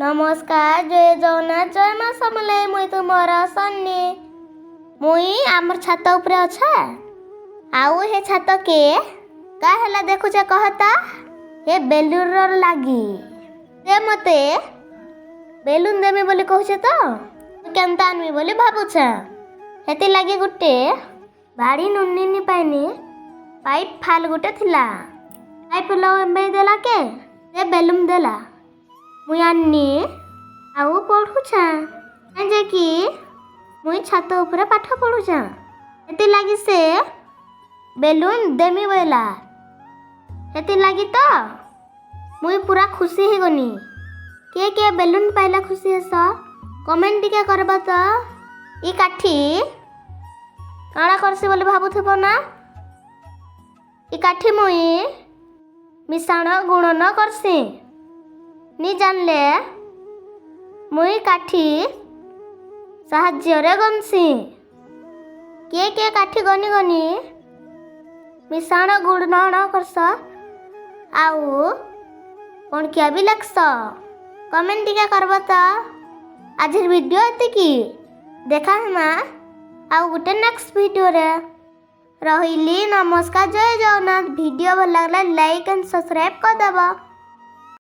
नमस्कार जय जगन्नाथ जय माँ समले मुई तुमर सन्नी मुई आमर छात उपरे अच्छा आउ हे छात के का हला देखुछ कहता हे बेलून लागी से मते बेलून देमी बोली कहूछ तो केनता आनमी बोली भाबुछ हेती लागी गुटे बाड़ी नुन्नी पाइनी पाइप फाल गुटे थिला पाइप लो एम्बे देला के से बेलून देला मुई आनी आउ पढ़ुछा जे कि मुई छात उपरे पाठ पढ़ुछा हेती लागी से बेलून देमी बोला हेती लागी तो मुई पूरा खुशी हे गनी के बेलून पाइला खुशी हेस कमेंट टिके करबा तो ई काठी काणा करसी बोली भाबुथबो ना ई काठी मुई मिसाण गुणन करसी नी जानले मुई काठी साहाଯ୍ୟରେ गनसी के काठी गनी गनी मिसाण गुणन करस आउ कौन किया भी लक्स कमेंट टिका करब तो आज वीडियो एतिकी देखा हमा आउ गुटे नेक्स्ट वीडियो रे रहिली नमस्कार जय जगन्नाथ वीडियो भल लागला लाइक एंड सब्सक्राइब कर देबो।